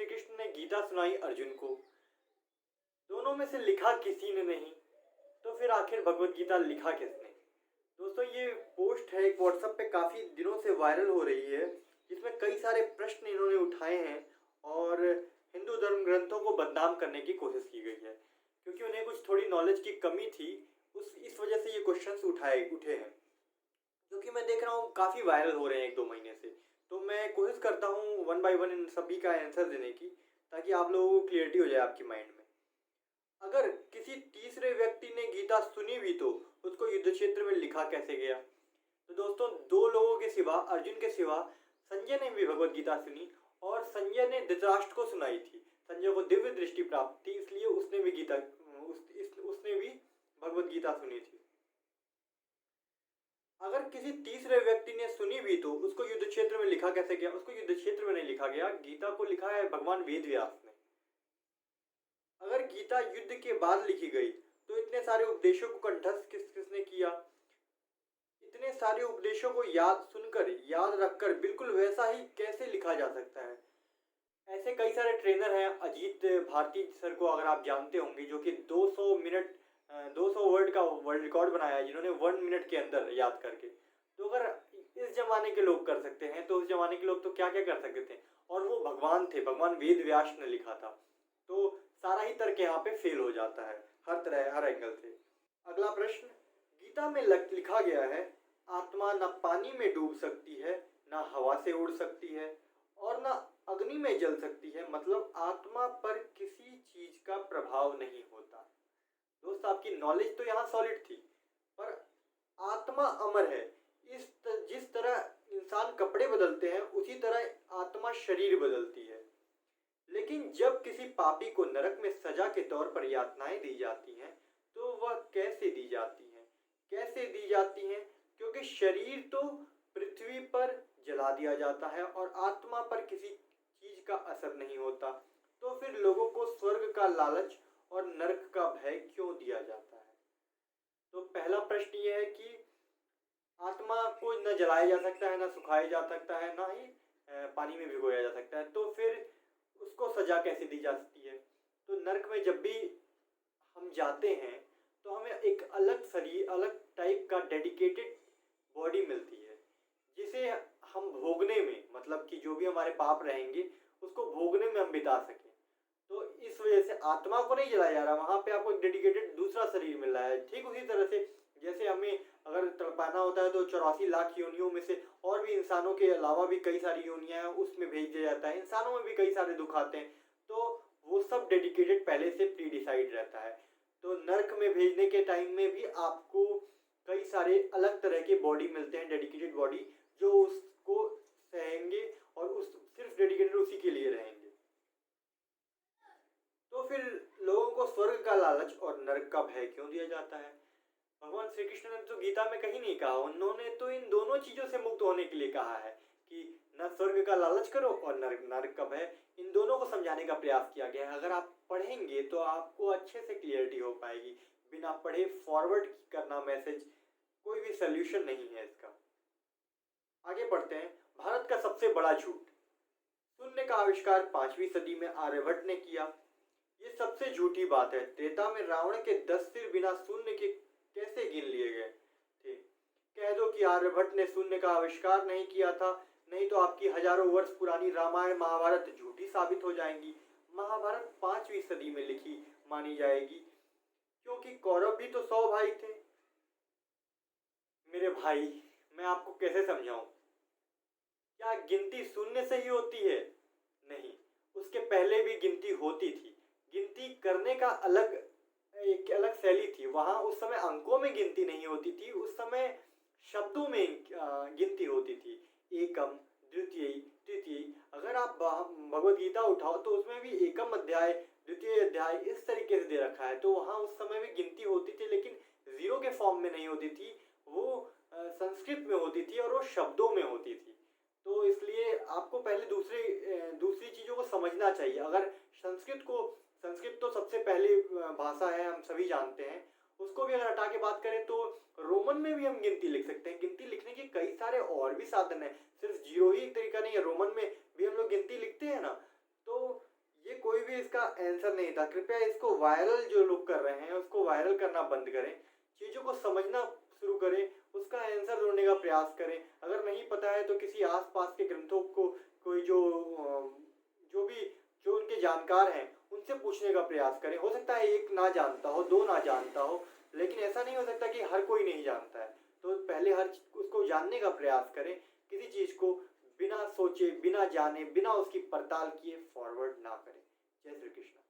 श्री कृष्ण ने गीता सुनाई अर्जुन को, दोनों में से लिखा किसी ने नहीं, तो फिर आखिर भगवत गीता लिखा किसने? दोस्तों, ये पोस्ट है एक व्हाट्सएप पे काफ़ी दिनों से वायरल हो रही है, जिसमें कई सारे प्रश्न इन्होंने उठाए हैं और हिंदू धर्म ग्रंथों को बदनाम करने की कोशिश की गई है, क्योंकि उन्हें कुछ थोड़ी नॉलेज की कमी थी। इस वजह से ये क्वेश्चंस उठे हैं, जो कि मैं देख रहा हूँ काफ़ी वायरल हो रहे हैं 1-2 महीने से। तो मैं कोशिश करता हूँ वन बाय वन इन सभी का आंसर देने की, ताकि आप लोगों को क्लियरिटी हो जाए आपकी माइंड में। अगर किसी तीसरे व्यक्ति ने गीता सुनी भी तो उसको युद्ध क्षेत्र में लिखा कैसे गया? तो दोस्तों, 2 लोगों के सिवा, अर्जुन के सिवा, संजय ने भी भगवत गीता सुनी और संजय ने धृतराष्ट्र को सुनाई थी। संजय को दिव्य दृष्टि प्राप्त थी, इसलिए उसने भी भगवत गीता सुनी थी। अगर किसी तीसरे व्यक्ति ने सुनी भी तो उसको युद्ध क्षेत्र में लिखा कैसे गया? उसको युद्ध क्षेत्र में नहीं लिखा गया, गीता को लिखा है भगवान वेद व्यास ने। अगर गीता युद्ध के बाद लिखी गई तो इतने सारे उपदेशों को कंठस्थ किसने किया? इतने सारे उपदेशों को याद रखकर बिल्कुल वैसा ही कैसे लिखा जा सकता है? ऐसे कई सारे ट्रेनर हैं, अजीत भारती सर को अगर आप जानते होंगे, जो कि 200 वर्ड का वर्ल्ड रिकॉर्ड बनाया है, जिन्होंने 1 मिनट के अंदर याद करके। तो अगर इस जमाने के लोग कर सकते हैं तो उस जमाने के लोग तो क्या क्या कर सकते थे? और वो भगवान थे, भगवान वेद व्यास ने लिखा था। तो सारा ही तर्क यहाँ पे फेल हो जाता है, हर एंगल से। अगला प्रश्न, गीता में लिखा गया है आत्मा न पानी में डूब सकती है, न हवा से उड़ सकती है और न अग्नि में जल सकती है, मतलब आत्मा पर किसी चीज का प्रभाव नहीं होता। दोस्त, आपकी नॉलेज तो यहाँ सॉलिड थी, पर आत्मा अमर है। जिस तरह इंसान कपड़े बदलते हैं, उसी तरह आत्मा शरीर बदलती है। लेकिन जब किसी पापी को नरक में सजा के तौर पर यातनाएं दी जाती हैं, तो वह कैसे दी जाती हैं? क्योंकि शरीर तो पृथ्वी पर जला दिया जाता है और आत्मा पर किसी चीज का असर नहीं होता। तो फिर लोगों को स्वर्ग का लालच और नरक का भय क्यों दिया जाता है? तो पहला प्रश्न ये है कि आत्मा को न जलाया जा सकता है, न सुखाया जा सकता है, ना ही पानी में भिगोया जा सकता है, तो फिर उसको सजा कैसे दी जा सकती है? तो नरक में जब भी हम जाते हैं तो हमें एक अलग शरीर, अलग टाइप का डेडिकेटेड बॉडी मिलती है, जिसे हम भोगने में, मतलब कि जो भी हमारे पाप रहेंगे उसको भोगने में हम बिता सकें। तो इस वजह से आत्मा को नहीं जलाया जा रहा, वहां पे आपको एक डेडिकेटेड दूसरा शरीर मिल रहा है। ठीक उसी तरह से जैसे हमें अगर तड़पाना होता है तो 84 लाख योनियों में से और भी इंसानों के अलावा भी कई सारी योनियां हैं, उसमें भेज दिया जाता है। इंसानों में भी कई सारे दुख आते हैं, तो वो सब डेडिकेटेड पहले से प्री डिसाइड रहता है। तो नर्क में भेजने के टाइम में भी आपको कई सारे अलग तरह के बॉडी मिलते हैं, डेडिकेटेड बॉडी, जो उसको सहेंगे और उस सिर्फ डेडिकेटेड उसी के लिए रहेंगे। तो फिर लोगों को स्वर्ग का लालच और नरक का भय क्यों दिया जाता है? भगवान श्री कृष्ण ने तो गीता में कहीं नहीं कहा, उन्होंने तो इन दोनों चीजों से मुक्त होने के लिए कहा है कि न स्वर्ग का लालच करो और नरक का भय। इन दोनों को समझाने का प्रयास किया गया है। अगर आप पढ़ेंगे तो आपको अच्छे से क्लियरिटी हो पाएगी। बिना पढ़े फॉरवर्ड करना मैसेज कोई भी सोल्यूशन नहीं है इसका। आगे पढ़ते हैं। भारत का सबसे बड़ा झूठ, शून्य का आविष्कार 5वीं सदी में आर्यभट्ट ने किया। ये सबसे झूठी बात है। त्रेता में रावण के 10 सिर बिना शून्य के कैसे गिन लिए गए थे? कह दो कि आर्यभट्ट ने शून्य का आविष्कार नहीं किया था, नहीं तो आपकी हजारों वर्ष पुरानी रामायण महाभारत झूठी साबित हो जाएंगी। महाभारत 5वीं सदी में लिखी मानी जाएगी, क्योंकि कौरव भी तो 100 भाई थे। मेरे भाई, मैं आपको कैसे समझाऊं? क्या गिनती शून्य से ही होती है? नहीं, उसके पहले भी गिनती होती थी। गिनती करने का एक अलग शैली थी। वहां उस समय अंकों में गिनती नहीं होती थी, उस समय शब्दों में गिनती होती थी। एकम, द्वितीय, तृतीय। अगर आप भगवत गीता उठाओ तो उसमें भी एकम अध्याय, द्वितीय अध्याय इस तरीके से दे रखा है। तो वहां उस समय भी गिनती होती थी, लेकिन जीरो के फॉर्म में नहीं होती थी, वो संस्कृत में होती थी और वो शब्दों में होती थी। तो इसलिए आपको पहले दूसरी चीजों को समझना चाहिए। अगर संस्कृत तो सबसे पहली भाषा है, हम सभी जानते हैं। उसको भी अगर हटा के बात करें तो रोमन में भी हम गिनती लिख सकते हैं। गिनती लिखने के कई सारे और भी साधन हैं, सिर्फ जीरो ही एक तरीका नहीं है। रोमन में भी हम लोग गिनती लिखते हैं ना। तो इसका आंसर नहीं था। कृपया इसको वायरल जो लोग कर रहे हैं उसको वायरल करना बंद करें, चीज़ों को समझना शुरू करें, उसका आंसर ढूंढने का प्रयास करें। अगर नहीं पता है तो किसी आसपास के ग्रंथों को कोई जो भी जो उनके जानकार हैं उनसे पूछने का प्रयास करें। हो सकता है एक ना जानता हो, दो ना जानता हो, लेकिन ऐसा नहीं हो सकता कि हर कोई नहीं जानता है। तो पहले उसको जानने का प्रयास करें, किसी चीज़ को बिना सोचे, बिना जाने, बिना उसकी पड़ताल किए फॉरवर्ड ना करें। जय श्री कृष्ण।